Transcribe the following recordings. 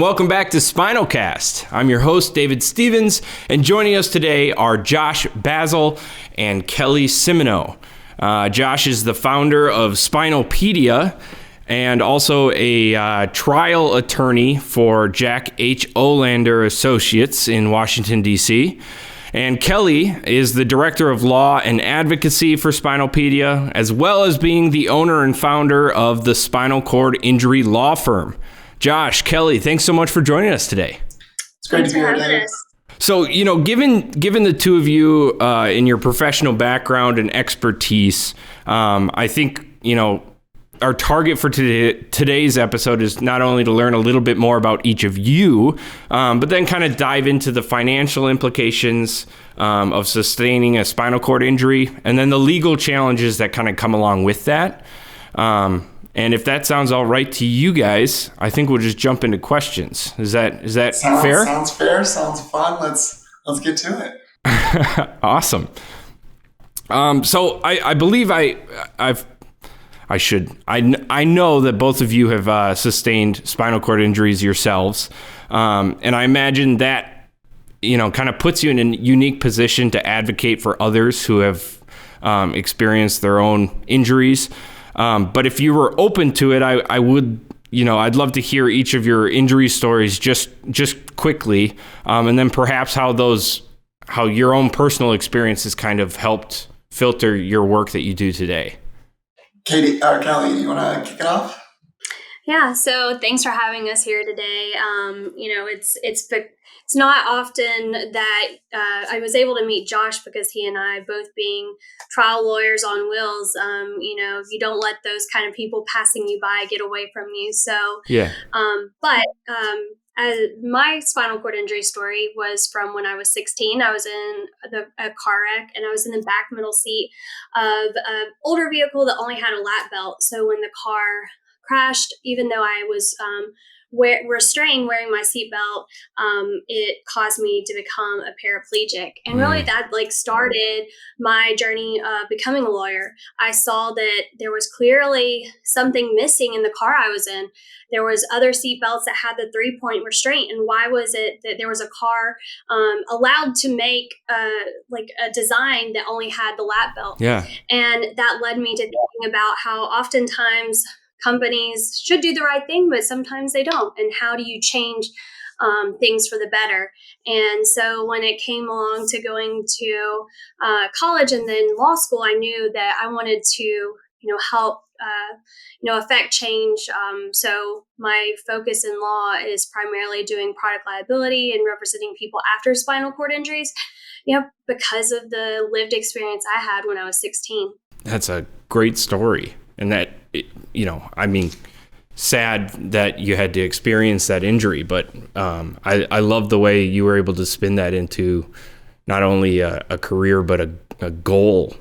welcome back to Spinalcast. I'm your host, David Stevens, and joining us today are Josh Basile and Kelley Simoneaux. Josh is the founder of SPINALpedia and also a trial attorney for Jack H. Olander Associates in Washington, D.C., and Kelley is the Director of Law and Advocacy for SPINALpedia, as well as being the owner and founder of the Spinal Cord Injury Law Firm. Josh, Kelley, thanks so much for joining us today. It's great to be here, David. So, given the two of you in your professional background and expertise, I think, our target for today's episode is not only to learn a little bit more about each of you, but then kind of dive into the financial implications of sustaining a spinal cord injury and then the legal challenges that kind of come along with that. And if that sounds all right to you guys, I think we'll just jump into questions. Is that fair? Sounds fair. Sounds fun. Let's get to it. Awesome. So I believe I know that both of you have sustained spinal cord injuries yourselves. And I imagine that, kind of puts you in a unique position to advocate for others who have experienced their own injuries. But if you were open to it, I would, I'd love to hear each of your injury stories just quickly. And then perhaps how your own personal experiences kind of helped filter your work that you do today. Kelley, you want to kick it off? Yeah. So thanks for having us here today. It's not often that I was able to meet Josh because he and I, both being trial lawyers on wheels, you don't let those kind of people passing you by get away from you. So, yeah. My spinal cord injury story was from when I was 16. I was in a car wreck, and I was in the back middle seat of an older vehicle that only had a lap belt. So when the car crashed, even though I was restrained wearing my seatbelt, it caused me to become a paraplegic. And really that started my journey of becoming a lawyer. I saw that there was clearly something missing in the car I was in. There was other seatbelts that had the 3-point restraint. And why was it that there was a car allowed to make a design that only had the lap belt? Yeah. And that led me to thinking about how oftentimes companies should do the right thing, but sometimes they don't. And how do you change things for the better? And so when it came along to going to college and then law school, I knew that I wanted to, help, affect change. So my focus in law is primarily doing product liability and representing people after spinal cord injuries, because of the lived experience I had when I was 16. That's a great story. And that, sad that you had to experience that injury, but I love the way you were able to spin that into not only a career, but a goal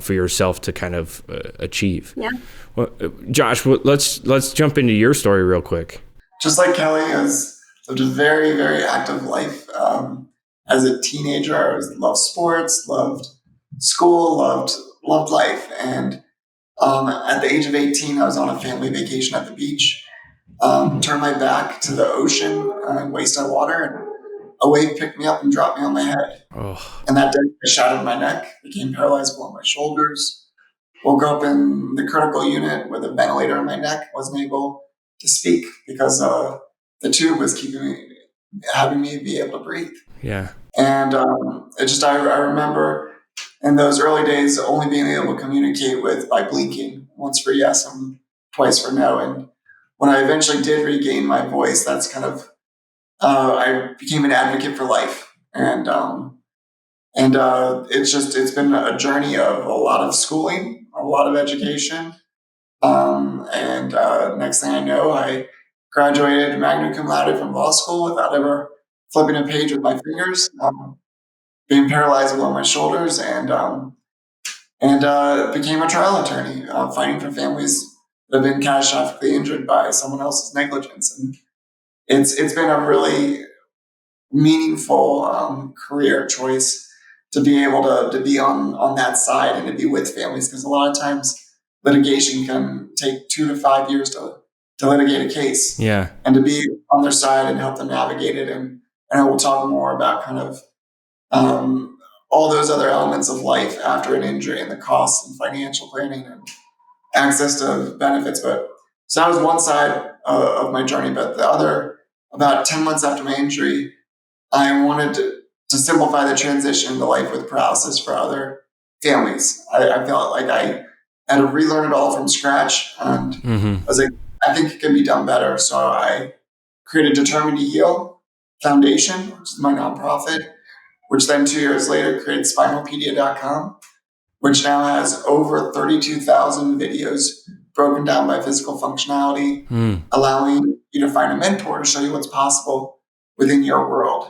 for yourself to kind of achieve. Yeah. Well, Josh, let's jump into your story real quick. Just like Kelley, I lived a very, very active life. As a teenager, I loved sports, loved school, loved life. And at the age of 18, I was on a family vacation at the beach, turned my back to the ocean and waist-high water, and a wave picked me up and dropped me on my head. Oh. And that day, I shattered my neck, became paralyzed below my shoulders, woke up in the critical unit with a ventilator in my neck, wasn't able to speak because the tube was having me be able to breathe. Yeah. And I remember in those early days, only being able to communicate by blinking, once for yes and twice for no. And when I eventually did regain my voice, that's kind of, I became an advocate for life. And it's been a journey of a lot of schooling, a lot of education. Next thing I know, I graduated magna cum laude from law school without ever flipping a page with my fingers. Being paralyzed below my shoulders, and became a trial attorney, fighting for families that have been catastrophically injured by someone else's negligence. And it's been a really meaningful career choice to be able to be on that side and to be with families, because a lot of times litigation can take 2 to 5 years to to litigate a case. Yeah. And to be on their side and help them navigate it. And we'll talk more about kind of all those other elements of life after an injury and the costs and financial planning and access to benefits. But so that was one side of my journey. But the other, about 10 months after my injury, I wanted to simplify the transition to life with paralysis for other families. I felt like I had to relearn it all from scratch. And I was like, I think it can be done better. So I created Determined to Heal Foundation, which is my nonprofit, which then 2 years later created SPINALpedia.com, which now has over 32,000 videos broken down by physical functionality, allowing you to find a mentor to show you what's possible within your world.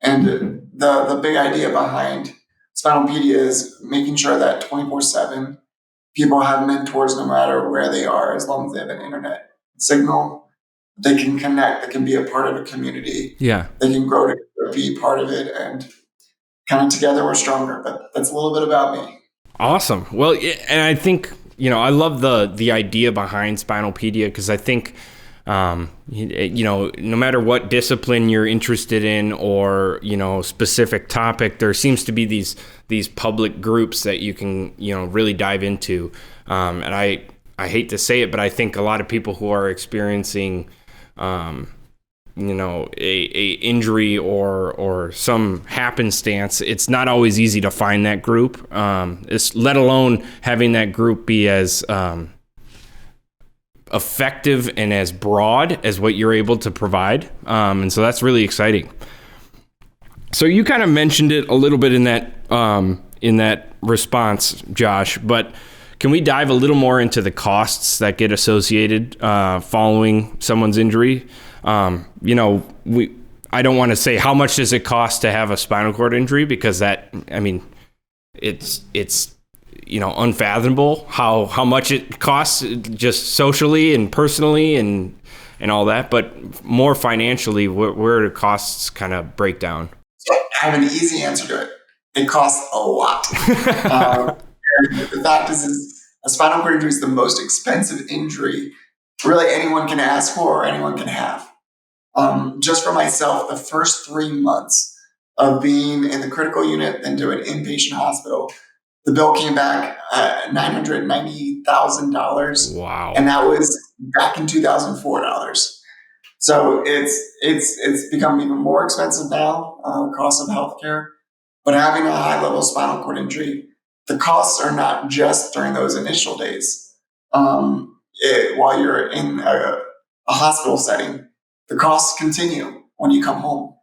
And the big idea behind SPINALpedia is making sure that 24/7 people have mentors no matter where they are, as long as they have an internet signal. They can connect, they can be a part of a community. Yeah. They can grow to be part of it, and kind of together we're stronger. But that's a little bit about me. Awesome. Well, and I think, I love the idea behind SPINALpedia, because I think, no matter what discipline you're interested in or, specific topic, there seems to be these public groups that you can, really dive into. And I hate to say it, but I think a lot of people who are experiencing, a injury or some happenstance, it's not always easy to find that group, let alone having that group be as effective and as broad as what you're able to provide. And so that's really exciting. So you kind of mentioned it a little bit in that response, Josh, but can we dive a little more into the costs that get associated following someone's injury? I don't want to say how much does it cost to have a spinal cord injury, because it's unfathomable how much it costs just socially and personally and all that, but more financially, where do costs kind of break down? So I have an easy answer to it. It costs a lot. And the fact is a spinal cord injury is the most expensive injury really anyone can ask for or anyone can have. Just for myself, the first 3 months of being in the critical unit and to an inpatient hospital, the bill came back $990,000. Wow. And that was back in 2004 dollars. So it's become even more expensive now, cost of healthcare. But having a high level spinal cord injury, the costs are not just during those initial days. While you're in a hospital setting, the costs continue when you come home.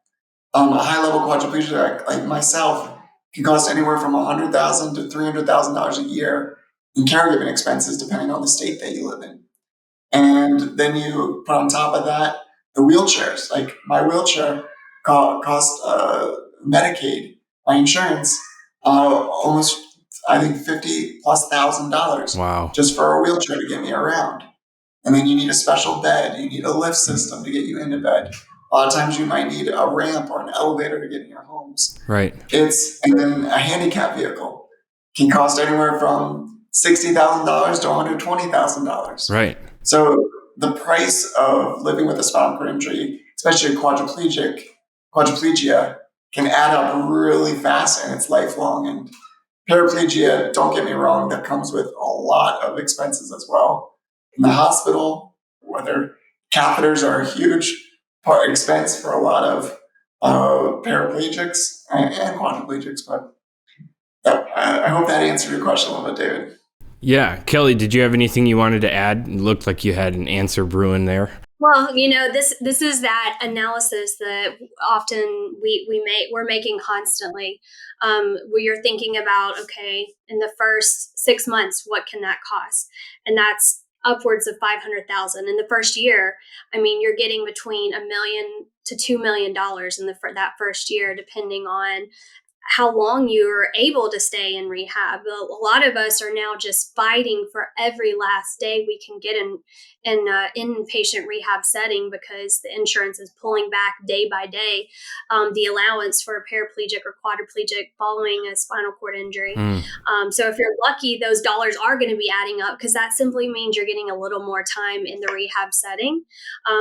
A high level quadriplegic like myself can cost anywhere from $100,000 to $300,000 a year in caregiving expenses, depending on the state that you live in. And then you put on top of that the wheelchairs. Like my wheelchair cost Medicaid, my insurance, almost, I think, $50,000+. Wow. Just for a wheelchair to get me around. And then you need a special bed. You need a lift system to get you into bed. A lot of times you might need a ramp or an elevator to get in your homes. Right. And then a handicap vehicle can cost anywhere from $60,000 to $120,000. Right. So the price of living with a spinal cord injury, especially a quadriplegia, can add up really fast, and it's lifelong. And paraplegia, don't get me wrong, that comes with a lot of expenses as well. In the hospital, whether catheters are a huge expense for a lot of paraplegics and quadriplegics. But I hope that answered your question a little bit, David. Yeah. Kelley, did you have anything you wanted to add? It looked like you had an answer brewing there. Well, this is that analysis that often we're making constantly. Where you're thinking about, okay, in the first 6 months, what can that cost? And that's upwards of $500,000 in the first year. You're getting between $1 million to $2 million in that first year, depending on how long you're able to stay in rehab. A lot of us are now just fighting for every last day we can get in inpatient rehab setting, because the insurance is pulling back day by day the allowance for a paraplegic or quadriplegic following a spinal cord injury. So if you're lucky, those dollars are going to be adding up, because that simply means you're getting a little more time in the rehab setting.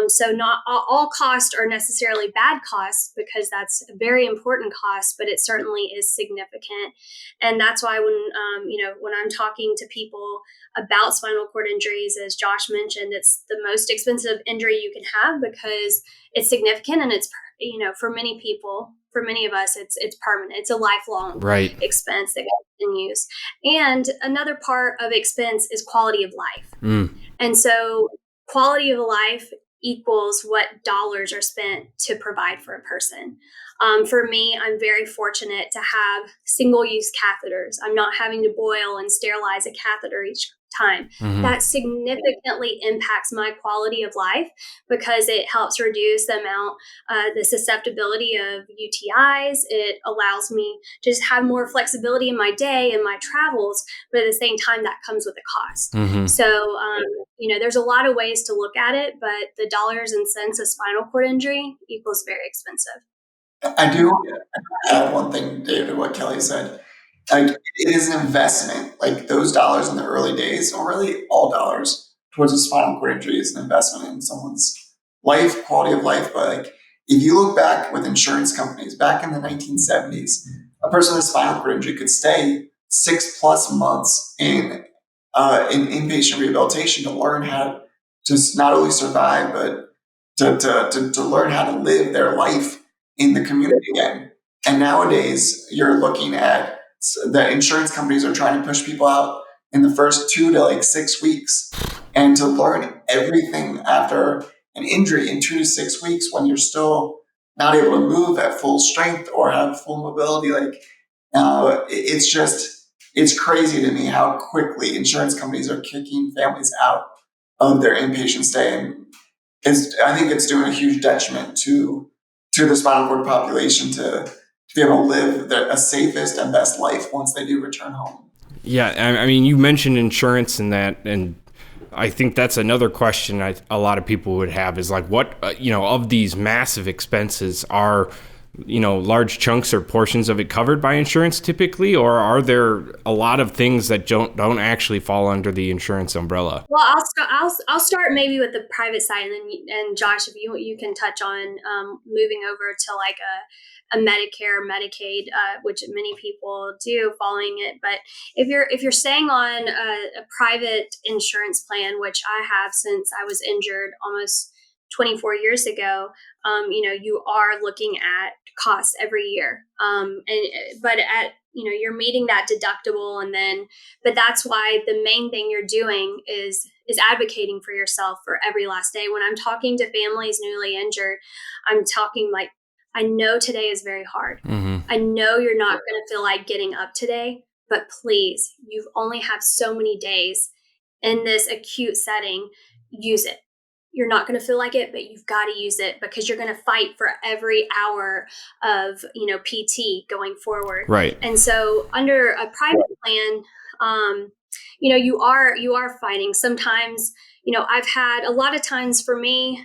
So not all costs are necessarily bad costs, because that's a very important cost, but it certainly is significant. And that's why when I'm talking to people about spinal cord injuries, as Josh mentioned, it's the most expensive injury you can have, because it's significant, and it's, for many people, for many of us, it's permanent. It's a lifelong expense that continues. And another part of expense is quality of life. And so quality of life equals what dollars are spent to provide for a person. For me, I'm very fortunate to have single-use catheters. I'm not having to boil and sterilize a catheter each time. That significantly impacts my quality of life, because it helps reduce the susceptibility of UTIs. It allows me to just have more flexibility in my day and my travels, but at the same time, that comes with a cost. So, there's a lot of ways to look at it, but the dollars and cents of spinal cord injury equals very expensive. I do add one thing, David, what Kelley said. Like, it is an investment. Like, those dollars in the early days, or really all dollars towards a spinal cord injury, is an investment in someone's life, quality of life. But like, if you look back with insurance companies back in the 1970s, a person with a spinal cord injury could stay 6+ months in inpatient rehabilitation to learn how to not only survive, but to learn how to live their life in the community again. And nowadays, you're looking at the insurance companies are trying to push people out in the first 2 to 6 weeks, and to learn everything after an injury in 2 to 6 weeks when you're still not able to move at full strength or have full mobility. It's crazy to me how quickly insurance companies are kicking families out of their inpatient stay. And I think it's doing a huge detriment to the spinal cord population to be able to live a safest and best life once they do return home. Yeah, I mean, you mentioned insurance and that, and I think that's another question a lot of people would have is like, what, of these massive expenses are, large chunks or portions of it covered by insurance typically, or are there a lot of things that don't actually fall under the insurance umbrella? Well, I'll start maybe with the private side, and Josh, if you can touch on moving over to like a Medicare, Medicaid, which many people do following it. But if you're staying on a private insurance plan, which I have since I was injured almost 24 years ago, you are looking at costs every year. You're meeting that deductible, but that's why the main thing you're doing is advocating for yourself for every last day. When I'm talking to families newly injured, I'm talking like, I know today is very hard. I know you're not going to feel like getting up today, but please, you only have so many days in this acute setting. Use it. You're not going to feel like it, but you've got to use it, because you're going to fight for every hour of, PT going forward. Right. And so under a private plan, you are fighting. Sometimes, I've had a lot of times for me,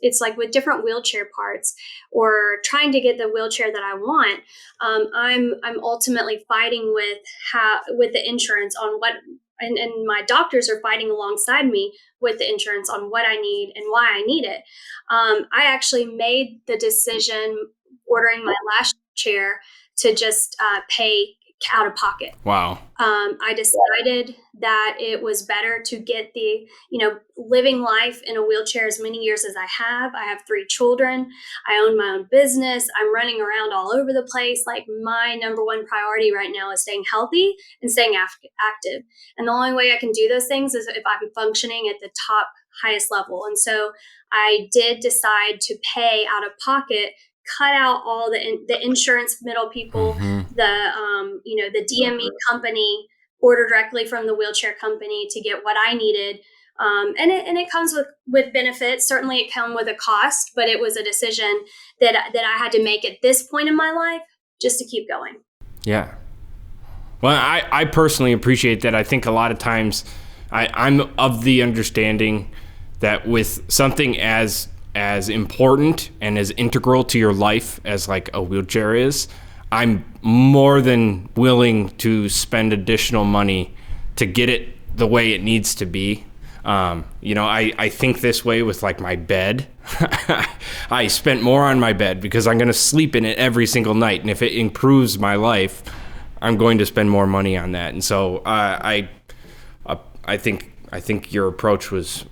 it's like with different wheelchair parts or trying to get the wheelchair that I want. I'm ultimately fighting with the insurance on what, and my doctors are fighting alongside me with the insurance on what I need and why I need it. I actually made the decision ordering my last chair to just pay out of pocket. Wow. I decided that it was better to get living life in a wheelchair as many years as I have. I have 3 children. I own my own business. I'm running around all over the place. Like, my number one priority right now is staying healthy and staying active. And the only way I can do those things is if I'm functioning at the top highest level. And so I did decide to pay out of pocket, cut out all the insurance middle people, the DME company, order directly from the wheelchair company to get what I needed. And it comes with benefits. Certainly it comes with a cost, but it was a decision that I had to make at this point in my life, just to keep going. Yeah. Well, I personally appreciate that. I think a lot of times I'm of the understanding that with something as important and as integral to your life as like a wheelchair is, I'm more than willing to spend additional money to get it the way it needs to be. I think this way with like my bed. I spent more on my bed because I'm going to sleep in it every single night. And if it improves my life, I'm going to spend more money on that. And so I think your approach was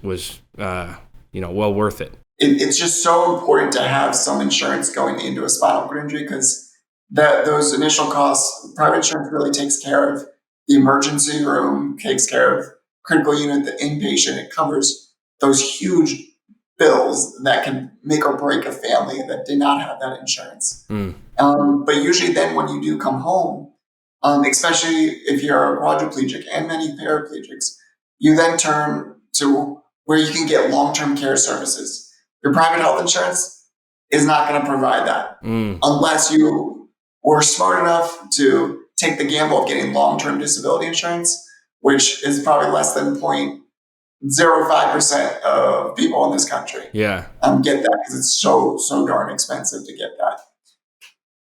well worth it. It's just so important to have some insurance going into a spinal cord injury, because those initial costs, private insurance really takes care of the emergency room, takes care of critical unit, the inpatient. It covers those huge bills that can make or break a family that did not have that insurance. But usually then when you do come home, especially if you're a quadriplegic and many paraplegics, you then turn to where you can get long-term care services. Your private health insurance is not going to provide that unless you were smart enough to take the gamble of getting long-term disability insurance, which is probably less than 0.05% of people in this country. Yeah. Get that, because it's so darn expensive to get that.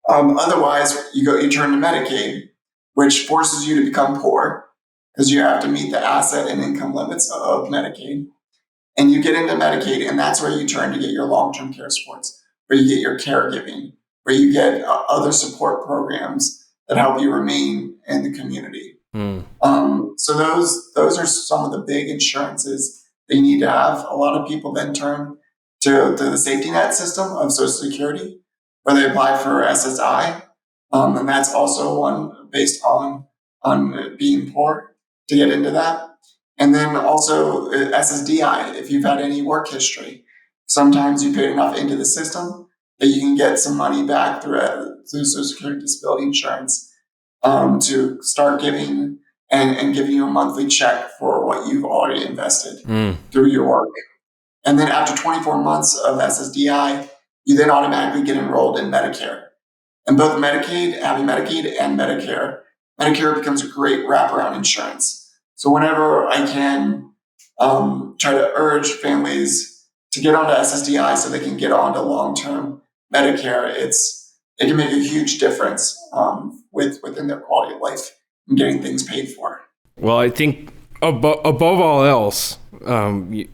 Otherwise, you turn to Medicaid, which forces you to become poor because you have to meet the asset and income limits of Medicaid. And you get into Medicaid, and that's where you turn to get your long-term care supports, where you get your caregiving, where you get other support programs that help you remain in the community. So those are some of the big insurances they need to have. A lot of people then turn to the safety net system of Social Security, where they apply for SSI, and that's also one based on being poor to get into that. And then also SSDI, if you've had any work history. Sometimes you pay enough into the system that you can get some money back through Social Security disability insurance to start giving and giving you a monthly check for what you've already invested through your work. And then after 24 months of SSDI, you then automatically get enrolled in Medicare. And both Medicaid and Medicare becomes a great wraparound insurance. So whenever I can try to urge families to get onto SSDI so they can get onto long-term Medicare, it can make a huge difference within their quality of life and getting things paid for. Well, I think above all else,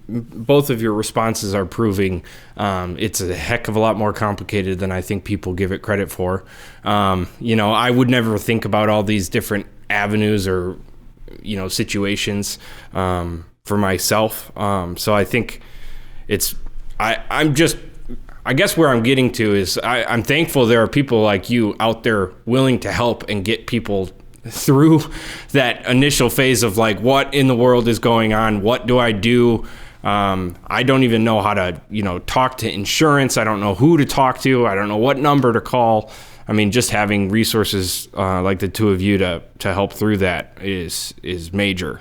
both of your responses are proving it's a heck of a lot more complicated than I think people give it credit for. I would never think about all these different avenues or situations for myself. So I think I guess where I'm getting to is I'm thankful there are people like you out there willing to help and get people through that initial phase of like, what in the world is going on? What do I do? I don't even know how to, talk to insurance. I don't know who to talk to. I don't know what number to call. I mean, just having resources like the two of you to help through that is major.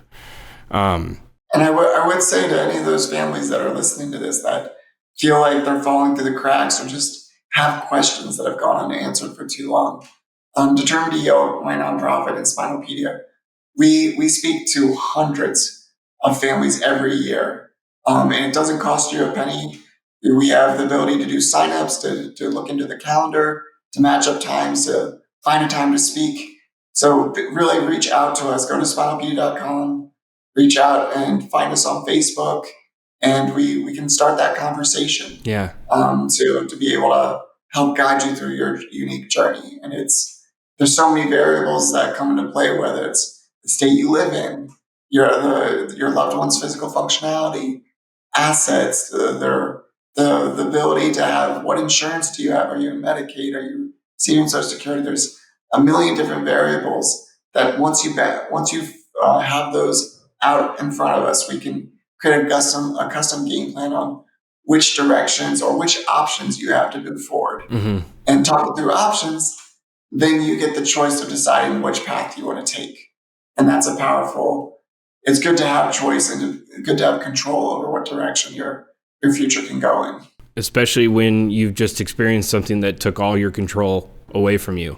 And I would say to any of those families that are listening to this that feel like they're falling through the cracks or just have questions that have gone unanswered for too long. Determined EO, my nonprofit, and SPINALpedia, we speak to hundreds of families every year. And it doesn't cost you a penny. We have the ability to do signups, to look into the calendar, to match up times, to find a time to speak. So really reach out to us. Go to SPINALpedia.com, reach out and find us on Facebook, and we can start that conversation. Yeah. To be able to help guide you through your unique journey. And there's so many variables that come into play, whether it's the state you live in, your loved one's physical functionality, assets, the ability to have, what insurance do you have? Are you in Medicaid? Are you receiving Social Security? There's a million different variables that once you have those out in front of us, we can create a custom game plan on which directions or which options you have to move forward. And talking through options, then you get the choice of deciding which path you want to take. And that's it's good to have choice and good to have control over what direction your future can go in. Especially when you've just experienced something that took all your control away from you.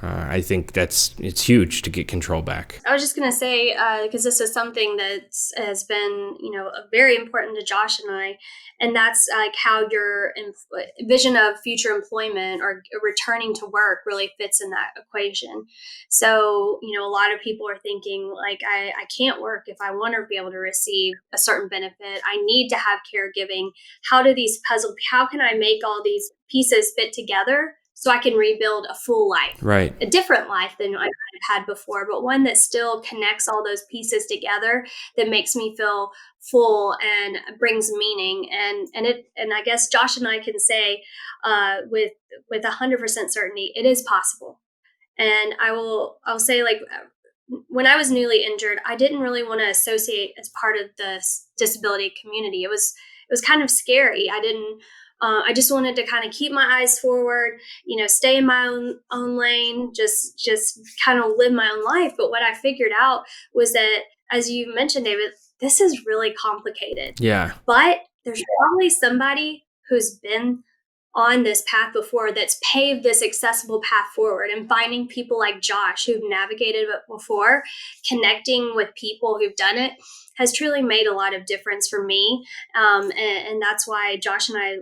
I think it's huge to get control back. I was just going to say, because this is something that has been, very important to Josh and I, and that's like how your vision of future employment or returning to work really fits in that equation. So, a lot of people are thinking like, I can't work if I want to be able to receive a certain benefit. I need to have caregiving. How can I make all these pieces fit together so I can rebuild a full life? Right. A different life than I've had before, but one that still connects all those pieces together, that makes me feel full and brings meaning. And I guess Josh and I can say with 100% certainty, it is possible. And I'll say, like, when I was newly injured, I didn't really want to associate as part of the disability community. It was kind of scary. I just wanted to kind of keep my eyes forward, stay in my own lane, just kind of live my own life. But what I figured out was that, as you mentioned, David, this is really complicated. Yeah. But there's probably somebody who's been on this path before, that's paved this accessible path forward, and finding people like Josh who've navigated it before, connecting with people who've done it, has truly made a lot of difference for me. And that's why Josh and I,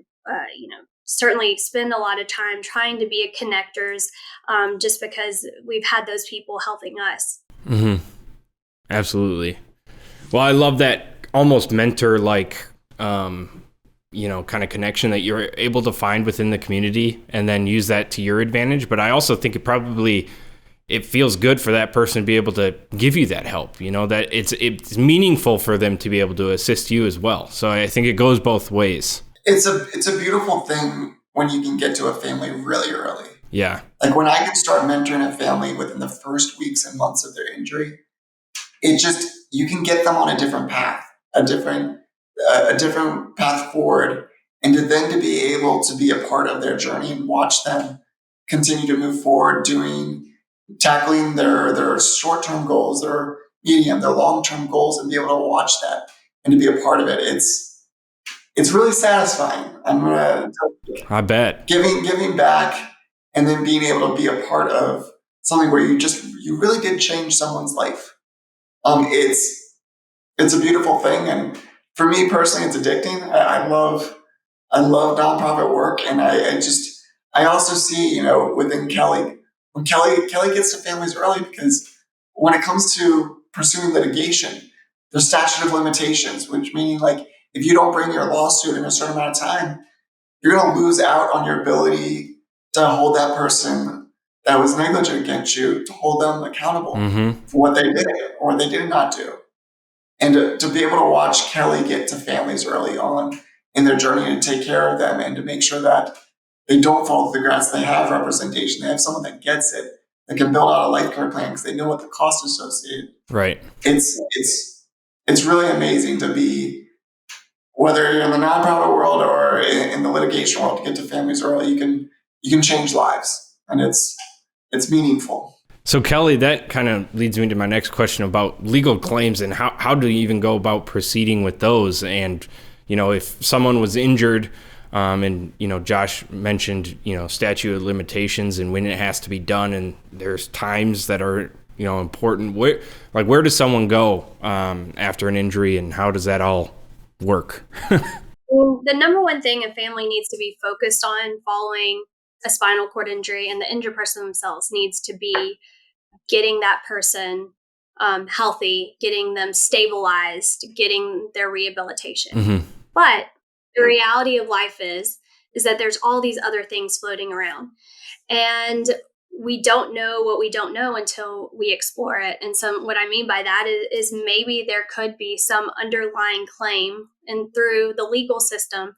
certainly spend a lot of time trying to be connectors, just because we've had those people helping us. Mm-hmm. Absolutely. Well, I love that almost mentor-like, kind of connection that you're able to find within the community and then use that to your advantage. But I also think it feels good for that person to be able to give you that help, that it's meaningful for them to be able to assist you as well. So I think it goes both ways. It's a beautiful thing when you can get to a family really early. Yeah. Like when I could start mentoring a family within the first weeks and months of their injury, you can get them on a different path, a different path forward, and to be able to be a part of their journey and watch them continue to move forward, tackling their short-term goals, their medium, their long-term goals, and be able to watch that and to be a part of it. It's really satisfying. I bet. Giving back and then being able to be a part of something where you really did change someone's life. It's a beautiful thing, and for me personally, it's addicting. I love nonprofit work, and I also see within Kelley, when Kelley gets to families early, because when it comes to pursuing litigation, there's statute of limitations, which meaning like if you don't bring your lawsuit in a certain amount of time, you're going to lose out on your ability to hold that person that was negligent against you, to hold them accountable for what they did or what they did not do. And to be able to watch Kelley get to families early on in their journey and take care of them and to make sure that they don't fall through the cracks, they have representation, they have someone that gets it, that can build out a life care plan because they know what the cost associated. Right. It's really amazing to be, whether you're in the nonprofit world or in the litigation world, to get to families early. You can change lives, and it's meaningful. So Kelley, that kind of leads me to my next question about legal claims and how do you even go about proceeding with those? And, if someone was injured, and, Josh mentioned, statute of limitations and when it has to be done, and there's times that are, important. Where does someone go after an injury, and how does that all work? Well, the number one thing a family needs to be focused on following a spinal cord injury, and the injured person themselves, needs to be getting that person healthy, getting them stabilized, getting their rehabilitation. Mm-hmm. But the reality of life is that there's all these other things floating around, and we don't know what we don't know until we explore it. And what I mean by that is maybe there could be some underlying claim, and through the legal system,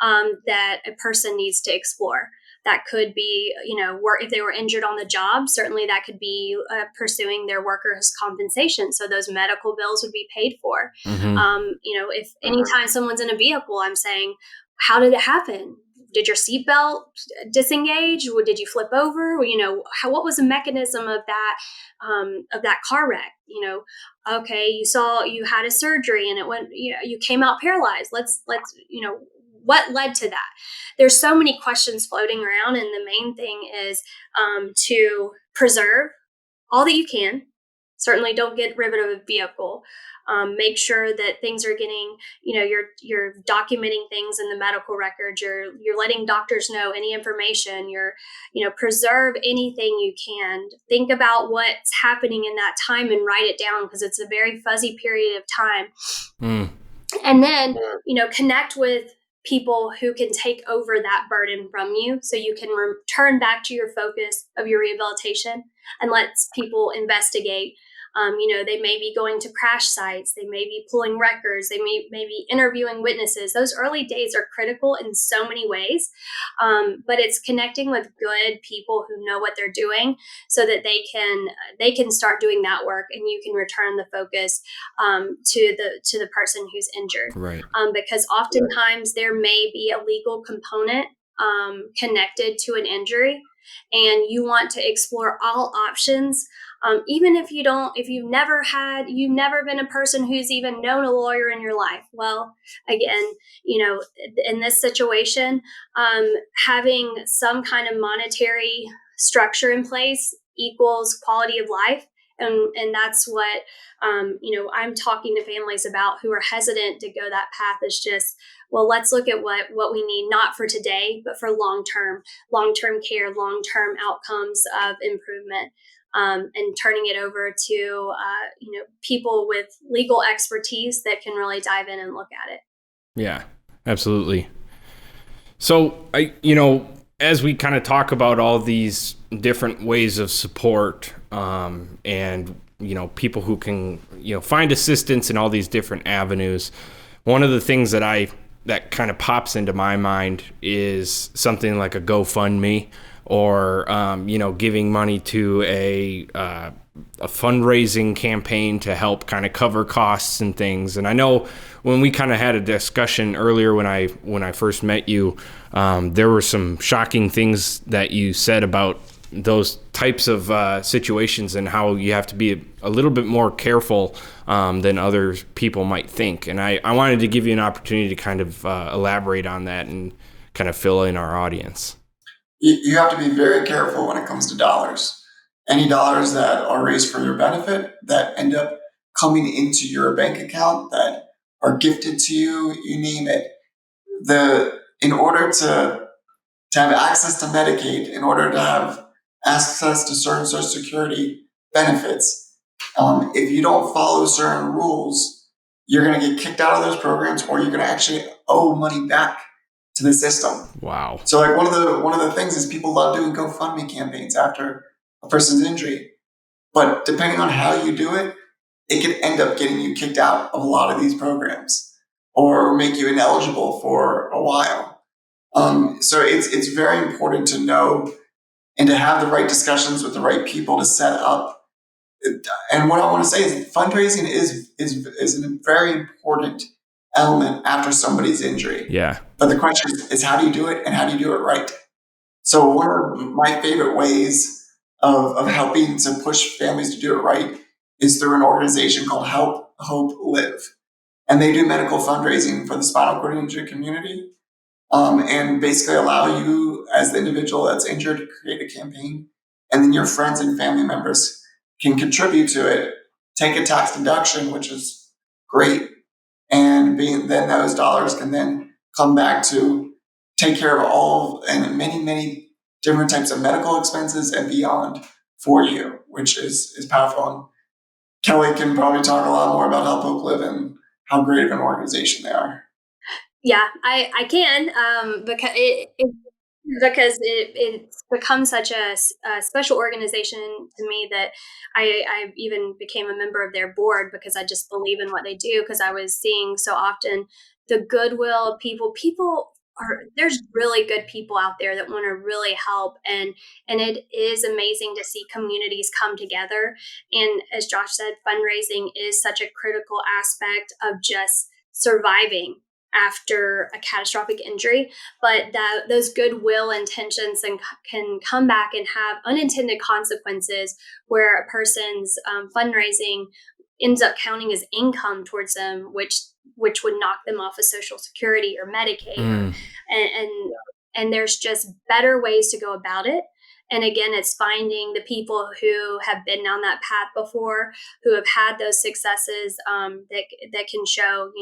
that a person needs to explore. That could be, if they were injured on the job, certainly that could be pursuing their workers' compensation. So those medical bills would be paid for. Mm-hmm. If anytime someone's in a vehicle, I'm saying, how did it happen? Did your seatbelt disengage? Or did you flip over? What was the mechanism of that car wreck? Okay, you had a surgery and it went, you came out paralyzed. Let's what led to that? There's so many questions floating around, and the main thing is to preserve all that you can. Certainly don't get rid of a vehicle. Make sure that things are getting, you're documenting things in the medical records. You're letting doctors know any information. Preserve anything you can. Think about what's happening in that time and write it down, because it's a very fuzzy period of time. And then, connect with people who can take over that burden from you, so you can return back to your focus of your rehabilitation, and let people investigate. They may be going to crash sites. They may be pulling records. They may be interviewing witnesses. Those early days are critical in so many ways. But it's connecting with good people who know what they're doing, so that they can start doing that work, and you can return the focus to the person who's injured. Right. Because oftentimes there may be a legal component connected to an injury, and you want to explore all options. Even if you've never been a person who's even known a lawyer in your life. Well, again, in this situation, having some kind of monetary structure in place equals quality of life. And that's what, I'm talking to families about who are hesitant to go that path. Is just, well, let's look at what we need, not for today, but for long-term care, long-term outcomes of improvement. And turning it over to, people with legal expertise that can really dive in and look at it. Yeah, absolutely. So, as we kind of talk about all these different ways of support, and, people who can, find assistance in all these different avenues, one of the things that kind of pops into my mind is something like a GoFundMe, or giving money to a fundraising campaign to help kind of cover costs and things. And I know when we kind of had a discussion earlier when I first met you, there were some shocking things that you said about those types of situations, and how you have to be a little bit more careful than other people might think. And I wanted to give you an opportunity to kind of elaborate on that and kind of fill in our audience. You have to be very careful when it comes to dollars. Any dollars that are raised for your benefit, that end up coming into your bank account, that are gifted to you, you name it. In order to have access to Medicaid, in order to have access to certain Social Security benefits, if you don't follow certain rules, you're going to get kicked out of those programs, or you're going to actually owe money back to the system. Wow. So like one of the things is people love doing GoFundMe campaigns after a person's injury. But depending on how you do it, it could end up getting you kicked out of a lot of these programs, or make you ineligible for a while. So it's very important to know and to have the right discussions with the right people to set up. And what I want to say is fundraising is a very important element after somebody's injury. Yeah. But the question is how do you do it, and how do you do it right? So one of my favorite ways of helping to push families to do it right is through an organization called Help, Hope, Live. And they do medical fundraising for the spinal cord injury community, and basically allow you as the individual that's injured to create a campaign. And then your friends and family members can contribute to it, take a tax deduction, which is great. And then those dollars can then come back to take care of all and many, many different types of medical expenses and beyond for you, which is powerful. And Kelley can probably talk a lot more about Help Hope Live and how great of an organization they are. Yeah, I can, because it's become such a special organization to me that I even became a member of their board, because I just believe in what they do, because I was seeing so often the goodwill of people there's really good people out there that want to really help, and it is amazing to see communities come together. And as Josh said, fundraising is such a critical aspect of just surviving after a catastrophic injury, but that those goodwill intentions can come back and have unintended consequences, where a person's fundraising ends up counting as income towards them, which would knock them off of Social Security or Medicaid. And there's just better ways to go about it. And again, it's finding the people who have been down that path before, who have had those successes, that can show,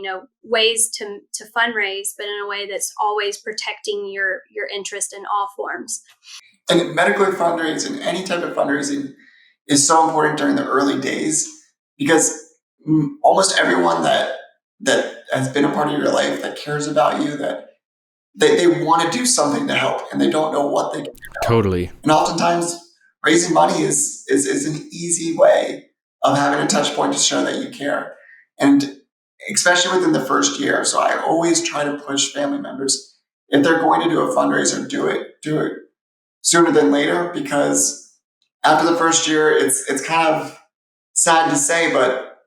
ways to fundraise, but in a way that's always protecting your interest in all forms. And medically fundraising, any type of fundraising, is so important during the early days, because almost everyone that has been a part of your life, that cares about you, that they want to do something to help, and they don't know what they can do. Totally. And oftentimes raising money is an easy way of having a touch point to show that you care. And especially within the first year. So I always try to push family members, if they're going to do a fundraiser, do it sooner than later, because after the first year, it's kind of sad to say, but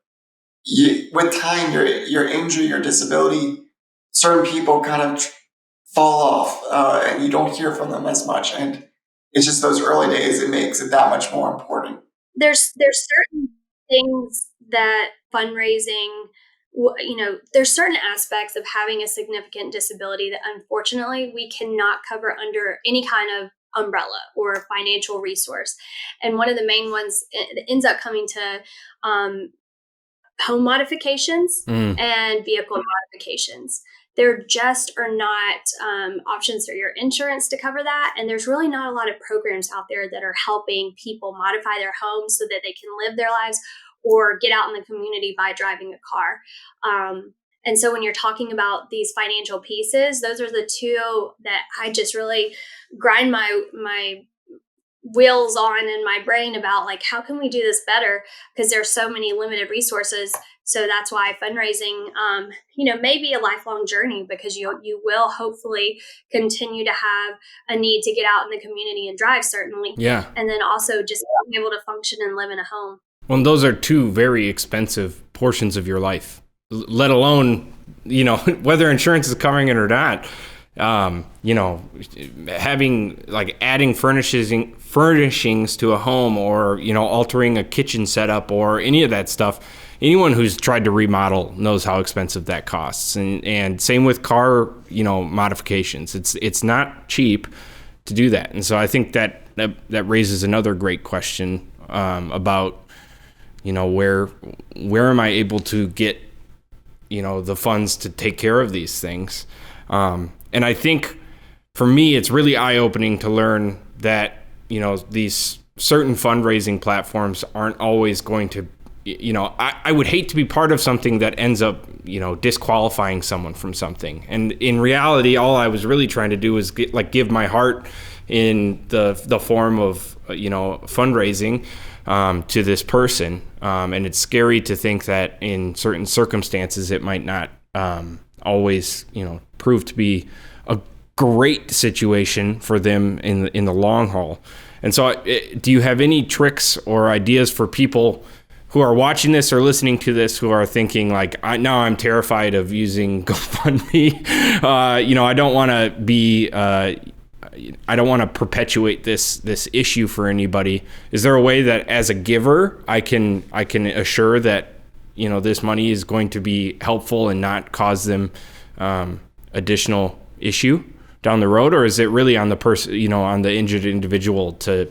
with time, your injury, your disability, certain people kind of fall off, and you don't hear from them as much. And it's just those early days, it makes it that much more important. There's certain things that fundraising, there's certain aspects of having a significant disability that unfortunately we cannot cover under any kind of umbrella or financial resource. And one of the main ones ends up coming to home modifications and vehicle modifications. There just are not options through your insurance to cover that. And there's really not a lot of programs out there that are helping people modify their homes so that they can live their lives or get out in the community by driving a car. And so when you're talking about these financial pieces, those are the two that I just really grind my wheels on in my brain about, like, how can we do this better? Because there's so many limited resources. So that's why fundraising, may be a lifelong journey, because you will hopefully continue to have a need to get out in the community and drive, certainly. Yeah. And then also just being able to function and live in a home. Well, those are two very expensive portions of your life, let alone, whether insurance is covering it or not. Having, like, adding furnishings to a home, or, altering a kitchen setup or any of that stuff. Anyone who's tried to remodel knows how expensive that costs. And same with car, modifications. It's not cheap to do that. And so I think that raises another great question about, where am I able to get, the funds to take care of these things? And I think for me, it's really eye-opening to learn that, these certain fundraising platforms aren't always going to, I would hate to be part of something that ends up, disqualifying someone from something. And in reality, all I was really trying to do was give my heart in the form of, fundraising to this person. And it's scary to think that in certain circumstances, it might not always, prove to be a great situation for them in the long haul. And so do you have any tricks or ideas for people who are watching this or listening to this, who are thinking, like, now I'm terrified of using GoFundMe. I don't want to be, I don't want to perpetuate this issue for anybody. Is there a way that as a giver, I can assure that, this money is going to be helpful and not cause them additional issue down the road? Or is it really on the person, on the injured individual to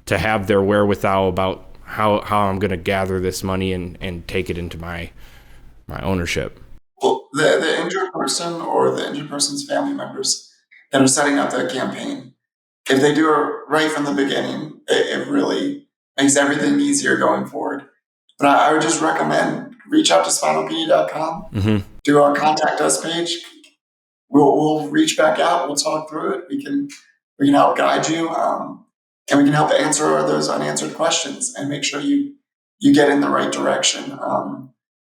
have their wherewithal about how I'm going to gather this money and take it into my ownership? Well, the injured person or the injured person's family members that are setting up the campaign, if they do it right from the beginning, it really makes everything easier going forward. But I would just recommend reach out to SPINALpedia.com, do our contact us page. We'll reach back out. We'll talk through it. We can help guide you, and we can help answer those unanswered questions and make sure you get in the right direction,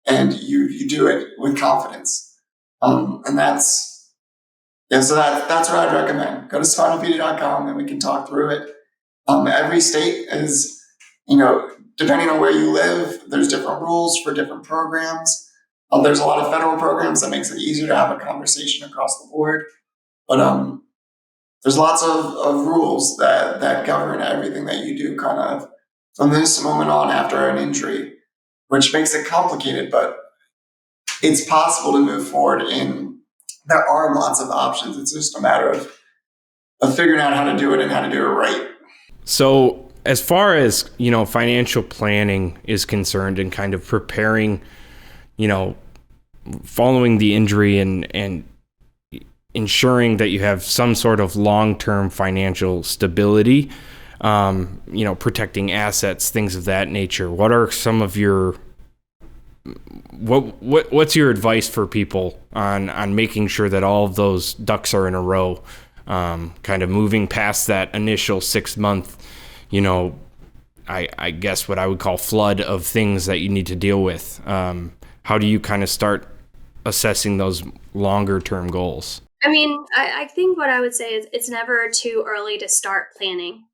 and you do it with confidence. And that's what I'd recommend. Go to SPINALpedia.com and we can talk through it. Every state is, depending on where you live, there's different rules for different programs. There's a lot of federal programs that makes it easier to have a conversation across the board. But there's lots of rules that govern everything that you do kind of from this moment on after an injury, which makes it complicated, but it's possible to move forward. There are lots of options. It's just a matter of figuring out how to do it and how to do it right. So as far as, financial planning is concerned and kind of preparing, following the injury and ensuring that you have some sort of long-term financial stability, protecting assets, things of that nature. What are some of your what's your advice for people on making sure that all of those ducks are in a row, kind of moving past that initial 6 month, I guess what I would call flood of things that you need to deal with? How do you kind of start assessing those longer term goals? I mean, I think what I would say is it's never too early to start planning.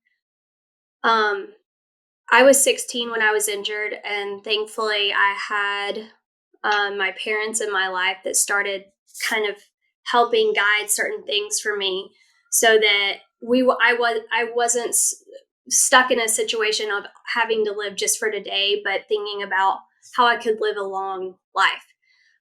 I was 16 when I was injured, and thankfully I had my parents in my life that started kind of helping guide certain things for me, so that I wasn't stuck in a situation of having to live just for today, but thinking about how I could live a long life.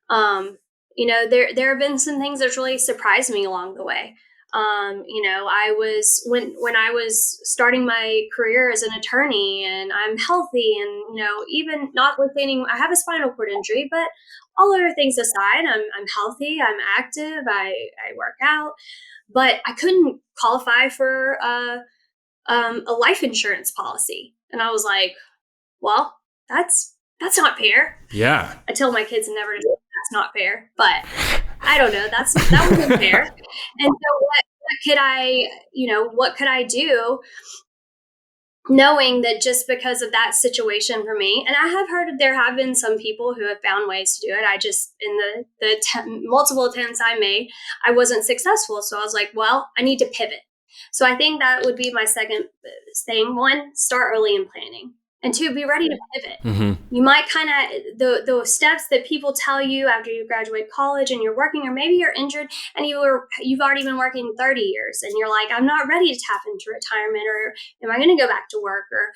There have been some things that really surprised me along the way. I was when I was starting my career as an attorney, and I'm healthy, and even notwithstanding, I have a spinal cord injury, but all other things aside, I'm healthy, I'm active, I work out, but I couldn't qualify for a life insurance policy, and I was like, well, that's not fair. Yeah. I tell my kids never to say that's not fair, but I don't know. That wasn't fair. And so what could I do, knowing that just because of that situation for me, and I have heard there have been some people who have found ways to do it. I just, in the multiple attempts I made, I wasn't successful. So I was like, well, I need to pivot. So I think that would be my second thing. One, start early in planning. And two, be ready to pivot. Mm-hmm. You might kind of, the steps that people tell you after you graduate college and you're working, or maybe you're injured and you've already been working 30 years and you're like, I'm not ready to tap into retirement, or am I going to go back to work? Or,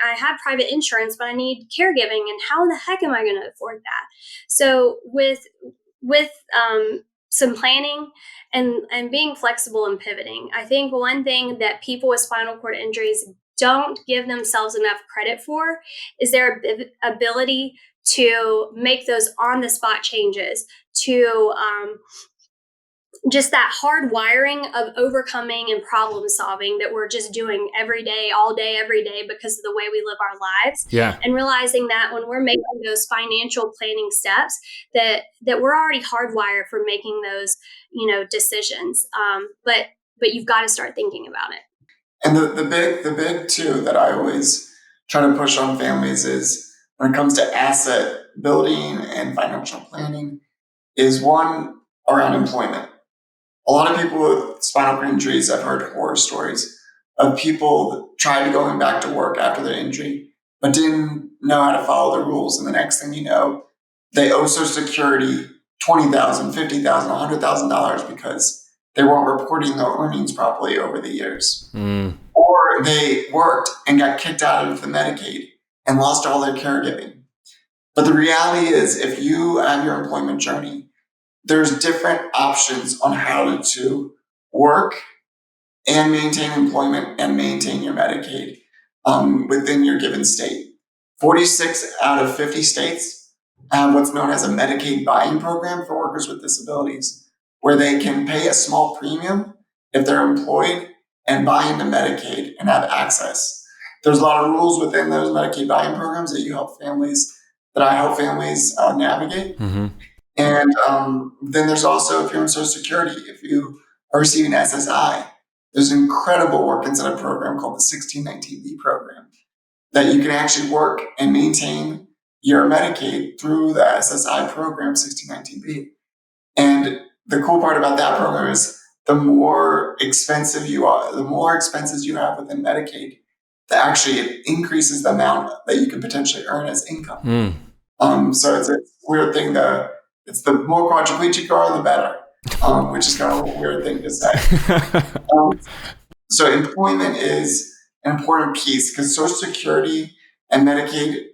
I have private insurance, but I need caregiving, and how the heck am I going to afford that? So with some planning and being flexible and pivoting, I think one thing that people with spinal cord injuries don't give themselves enough credit for is their ability to make those on-the-spot changes, to just that hard wiring of overcoming and problem solving that we're just doing every day, all day, every day, because of the way we live our lives. Yeah. And realizing that when we're making those financial planning steps, that we're already hardwired for making those, decisions. But you've got to start thinking about it. And the big two that I always try to push on families is, when it comes to asset building and financial planning, is one, around employment. A lot of people with spinal cord injuries, I've heard horror stories of people that tried going back to work after their injury, but didn't know how to follow the rules. And the next thing you know, they owe Social Security $20,000, $50,000, $100,000 because they weren't reporting their earnings properly over the years. Mm. Or they worked and got kicked out of the Medicaid and lost all their caregiving. But the reality is, if you have your employment journey, there's different options on how to work and maintain employment and maintain your Medicaid within your given state. 46 out of 50 states have what's known as a Medicaid buy-in program for workers with disabilities, where they can pay a small premium if they're employed and buy into Medicaid and have access. There's a lot of rules within those Medicaid buy-in programs that I help families navigate. Mm-hmm. And then there's also, if you're on Social Security, if you are receiving SSI, there's an incredible work incentive program called the 1619B program that you can actually work and maintain your Medicaid through the SSI program, 1619B. And the cool part about that program is, the more expenses you have within Medicaid, it increases the amount that you can potentially earn as income. So it's a weird thing it's the more quadriplegic you are, the better, which is kind of a weird thing to say. So employment is an important piece, because Social Security and Medicaid,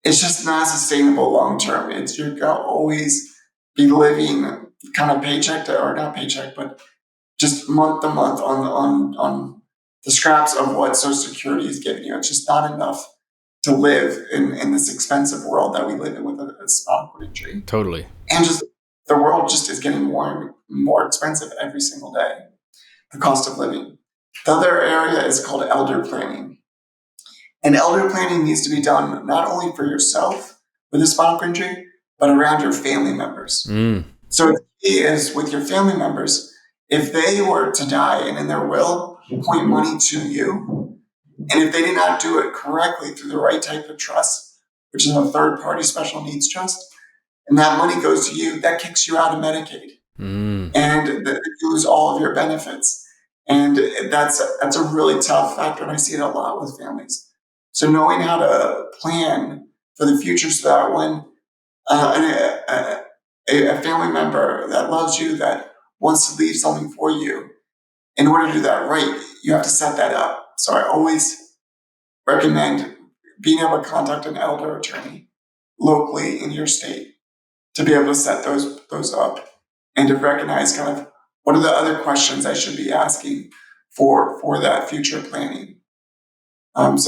it's just not sustainable long term. You're going to always be living kind of paycheck to, or not paycheck, but just month to month on the scraps of what Social Security is giving you. It's just not enough to live in this expensive world that we live in with a spinal cord injury. Totally. And just the world just is getting more and more expensive every single day, the cost of living. The other area is called elder planning. And elder planning needs to be done not only for yourself with a spinal cord injury, but around your family members. So the key is with your family members, if they were to die and in their will point money to you, and if they did not do it correctly through the right type of trust, which is a third-party special needs trust, and that money goes to you, that kicks you out of Medicaid. And you lose all of your benefits. And that's a really tough factor, and I see it a lot with families. So knowing how to plan for the future so that when a family member that loves you, that wants to leave something for you, in order to do that right, you have to set that up. So I always recommend being able to contact an elder attorney locally in your state to be able to set those up and to recognize kind of what are the other questions I should be asking for that future planning. And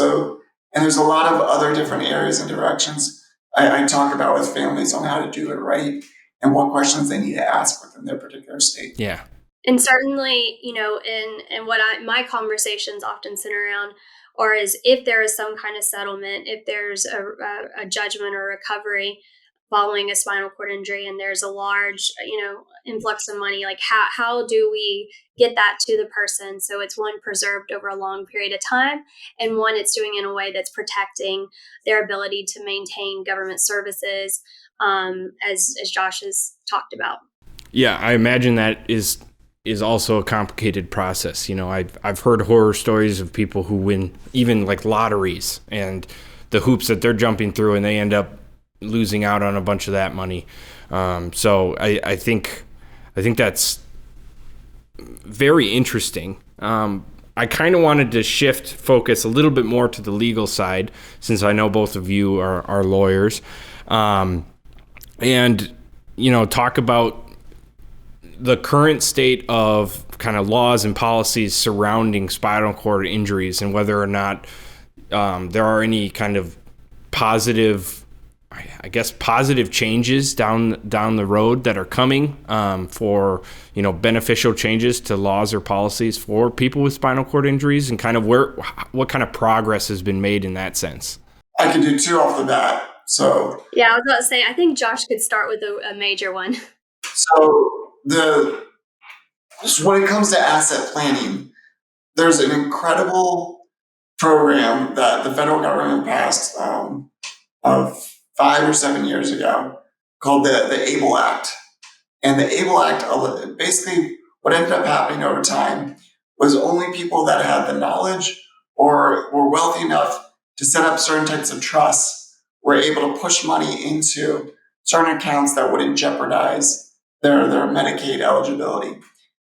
there's a lot of other different areas and directions I talk about with families on how to do it right and what questions they need to ask within their particular state. Yeah. And certainly, in what my conversations often center around, or is if there is some kind of settlement, if there's a judgment or recovery following a spinal cord injury, and there's a large, influx of money, like how do we get that to the person so it's one preserved over a long period of time, and one it's doing in a way that's protecting their ability to maintain government services, as Josh has talked about. Yeah, I imagine that is also a complicated process. I've heard horror stories of people who win even like lotteries and the hoops that they're jumping through, and they end up losing out on a bunch of that money. So I think that's very interesting. I kind of wanted to shift focus a little bit more to the legal side, since I know both of you are lawyers, and talk about the current state of kind of laws and policies surrounding spinal cord injuries, and whether or not there are any kind of positive changes down the road that are coming for beneficial changes to laws or policies for people with spinal cord injuries, and kind of what kind of progress has been made in that sense. I can do two off the bat. So yeah, I was about to say, I think Josh could start with a major one. So when it comes to asset planning, there's an incredible program that the federal government passed of 5 or 7 years ago called the ABLE Act. And the ABLE Act, basically what ended up happening over time was only people that had the knowledge or were wealthy enough to set up certain types of trusts were able to push money into certain accounts that wouldn't jeopardize their Medicaid eligibility.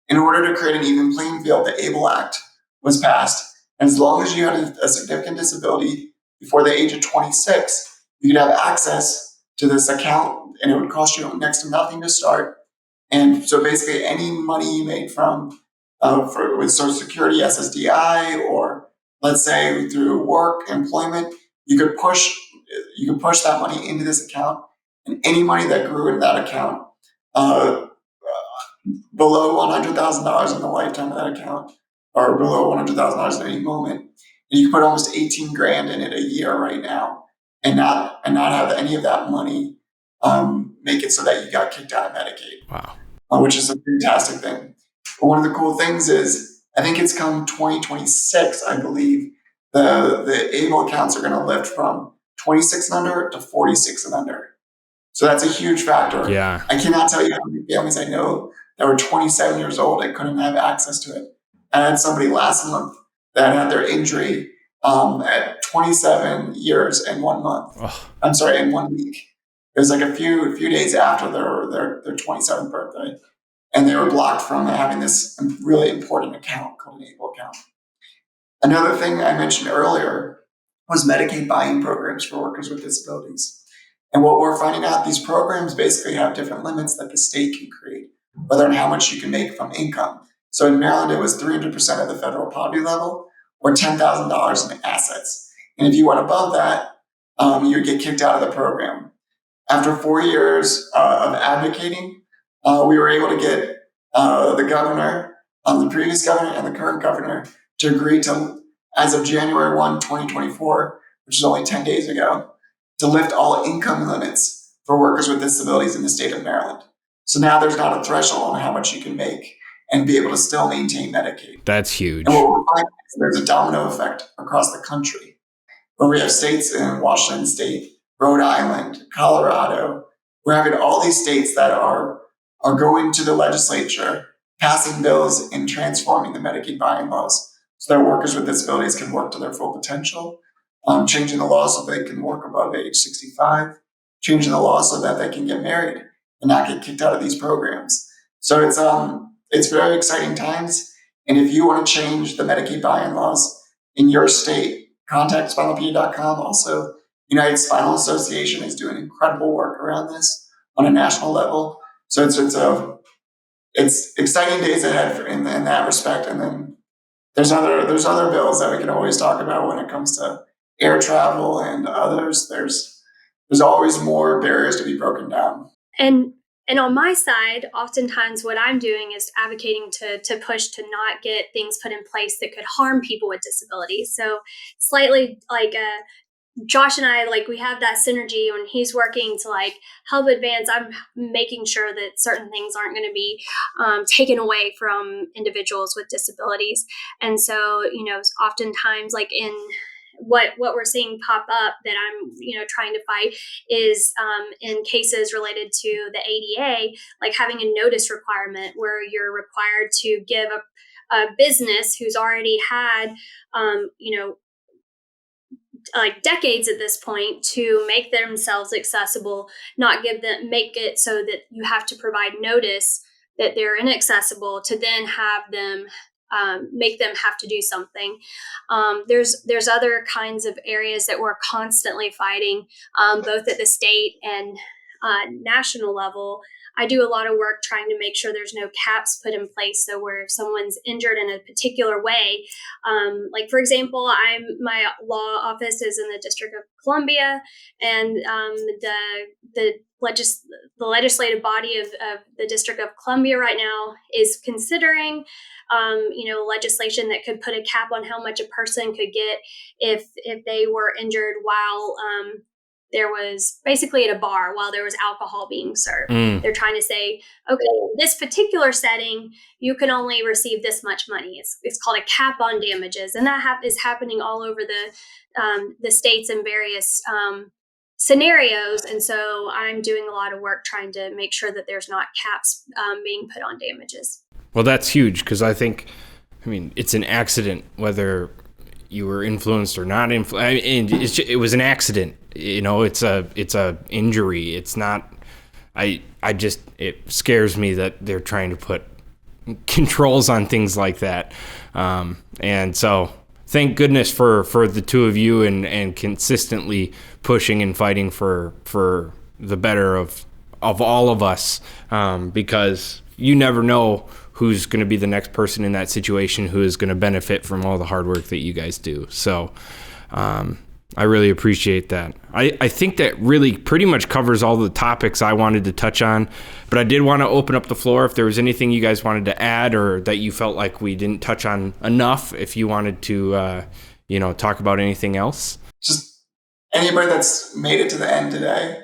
In order to create an even playing field, the ABLE Act was passed. And as long as you had a significant disability before the age of 26, you could have access to this account, and it would cost you next to nothing to start. And so basically any money you made from with Social Security, SSDI, or let's say through work, employment, you could push that money into this account, and any money that grew in that account below $100,000 in the lifetime of that account, or below $100,000 at any moment, and you can put almost $18,000 in it a year right now, and not have any of that money make it so that you got kicked out of Medicaid. Wow, which is a fantastic thing. But one of the cool things is, I think it's come 2026, I believe, the ABLE accounts are going to lift from 26 and under to 46 and under. So that's a huge factor. Yeah. I cannot tell you how many families I know that were 27 years old and couldn't have access to it. I had somebody last month that had their injury at 27 years and 1 month. Oh. I'm sorry, in 1 week. It was like a few days after their 27th birthday. And they were blocked from having this really important account called an ABLE account. Another thing I mentioned earlier was Medicaid buy-in programs for workers with disabilities. And what we're finding out, these programs basically have different limits that the state can create, whether and how much you can make from income. So in Maryland, it was 300% of the federal poverty level, or $10,000 in assets. And if you went above that, you would get kicked out of the program. After 4 years of advocating, we were able to get the governor, the previous governor and the current governor, to agree to, as of January 1, 2024, which is only 10 days ago, to lift all income limits for workers with disabilities in the state of Maryland. So now there's not a threshold on how much you can make and be able to still maintain Medicaid. That's huge. And what we're finding is there's a domino effect across the country, where we have states in Washington State, Rhode Island, Colorado. We're having all these states that are going to the legislature, passing bills and transforming the Medicaid buy-in laws so that workers with disabilities can work to their full potential, changing the law so they can work above age 65, changing the law so that they can get married and not get kicked out of these programs. So it's very exciting times. And if you want to change the Medicaid buy-in laws in your state, contact SPINALpedia.com. Also, United Spinal Association is doing incredible work around this on a national level. So it's exciting days ahead in that respect. And then there's other bills that we can always talk about when it comes to air travel and others. There's always more barriers to be broken down. And on my side, oftentimes what I'm doing is advocating to push to not get things put in place that could harm people with disabilities. So slightly like Josh and I, like, we have that synergy when he's working to like help advance. I'm making sure that certain things aren't going to be taken away from individuals with disabilities. And so, oftentimes like in what we're seeing pop up that I'm, trying to fight is in cases related to the ADA, like having a notice requirement where you're required to give a business who's already had, like decades at this point to make themselves accessible, make it so that you have to provide notice that they're inaccessible to then have them make them have to do something. There's other kinds of areas that we're constantly fighting, both at the state and national level. I do a lot of work trying to make sure there's no caps put in place. So where if someone's injured in a particular way, like for example, my law office is in the District of Columbia, and the legislative body of the District of Columbia right now is considering legislation that could put a cap on how much a person could get if they were injured while there was basically at a bar while there was alcohol being served. They're trying to say, okay, in this particular setting, you can only receive this much money. It's called a cap on damages. And that is happening all over the states in various scenarios. And so I'm doing a lot of work trying to make sure that there's not caps being put on damages. Well, that's huge because it's an accident whether you were influenced or not influenced. It was an accident. It's a injury. It's not. It scares me that they're trying to put controls on things like that. And so, thank goodness for the two of you and consistently pushing and fighting for the better of all of us. Because you never know who's going to be the next person in that situation who is going to benefit from all the hard work that you guys do. So I really appreciate that. I think that really pretty much covers all the topics I wanted to touch on, but I did want to open up the floor if there was anything you guys wanted to add or that you felt like we didn't touch on enough, if you wanted to, talk about anything else. Just anybody that's made it to the end today,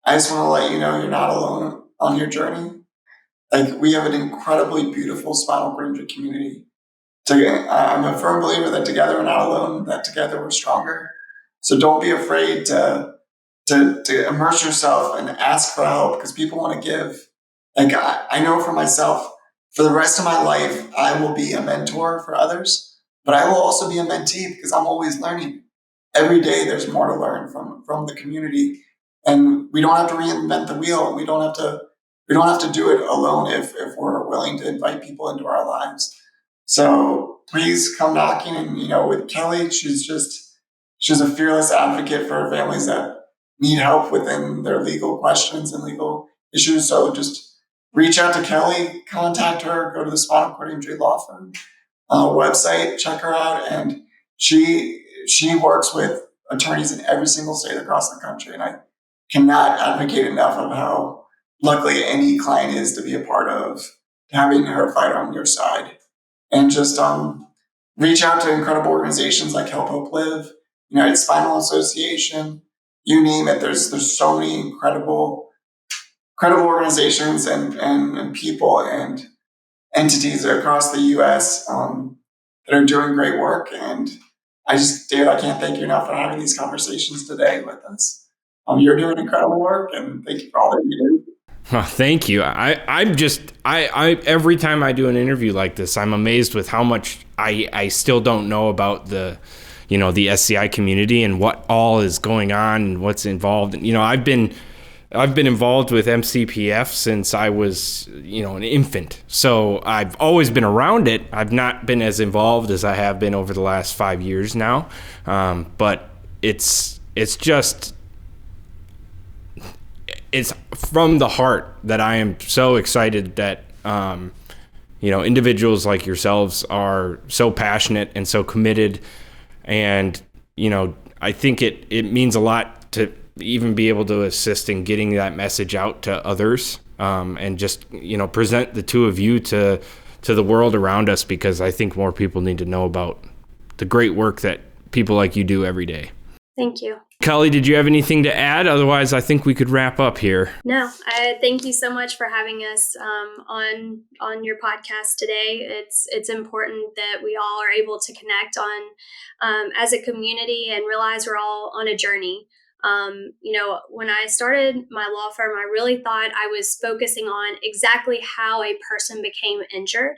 I just want to let you know you're not alone on your journey. Like, we have an incredibly beautiful spinal cord injury community. I'm a firm believer that together we're not alone, that together we're stronger. So don't be afraid to immerse yourself and ask for help, because people want to give. Like, I know for myself, for the rest of my life, I will be a mentor for others, but I will also be a mentee because I'm always learning. Every day there's more to learn from the community, and we don't have to reinvent the wheel, and we don't have to do it alone if we're willing to invite people into our lives. So please come knocking. And, with Kelley, she's a fearless advocate for families that need help within their legal questions and legal issues. So just reach out to Kelley, contact her, go to the Spinal Cord Injury Law Firm website, check her out. And she works with attorneys in every single state across the country, and I cannot advocate enough of how luckily any client is to be a part of having her fight on your side. And just reach out to incredible organizations like Help Hope Live, United Spinal Association, you name it. There's so many incredible organizations and people and entities across the U.S. That are doing great work. And David, I can't thank you enough for having these conversations today with us. You're doing incredible work, and thank you for all that you do. Oh, thank you. I every time I do an interview like this, I'm amazed with how much I still don't know about the SCI community and what all is going on and what's involved. I've been involved with MCPF since I was, an infant. So I've always been around it. I've not been as involved as I have been over the last 5 years now. But it's from the heart that I am so excited that, individuals like yourselves are so passionate and so committed. And, I think it means a lot to even be able to assist in getting that message out to others, and just, present the two of you to the world around us, because I think more people need to know about the great work that people like you do every day. Thank you. Kelley, did you have anything to add? Otherwise, I think we could wrap up here. No, I thank you so much for having us on your podcast today. It's important that we all are able to connect on as a community and realize we're all on a journey. When I started my law firm, I really thought I was focusing on exactly how a person became injured.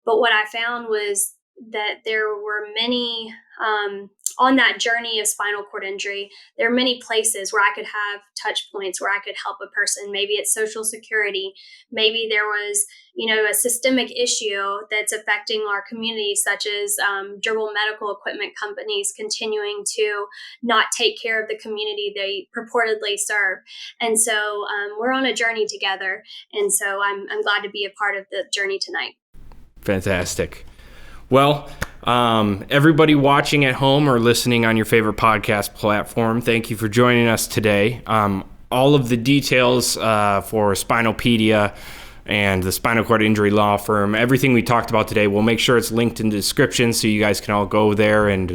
But what I found was that there were many, on that journey of spinal cord injury, there are many places where I could have touch points where I could help a person. Maybe it's Social Security. Maybe there was, a systemic issue that's affecting our community, such as durable medical equipment companies continuing to not take care of the community they purportedly serve. And so we're on a journey together. And so I'm glad to be a part of the journey tonight. Fantastic. Well, everybody watching at home or listening on your favorite podcast platform, thank you for joining us today. All of the details for SPINALpedia and the spinal cord injury law firm, everything we talked about today, we'll make sure it's linked in the description so you guys can all go there and,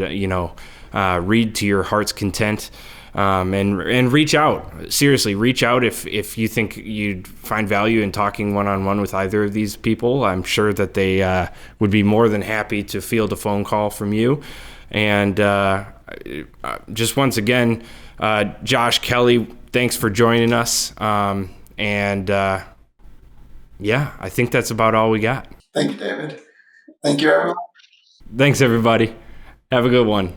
read to your heart's content. And reach out. Seriously, reach out if you think you'd find value in talking one-on-one with either of these people. I'm sure that they would be more than happy to field a phone call from you. And just once again, Josh, Kelley, thanks for joining us. I think that's about all we got. Thank you, David. Thank you, everyone. Thanks, everybody. Have a good one.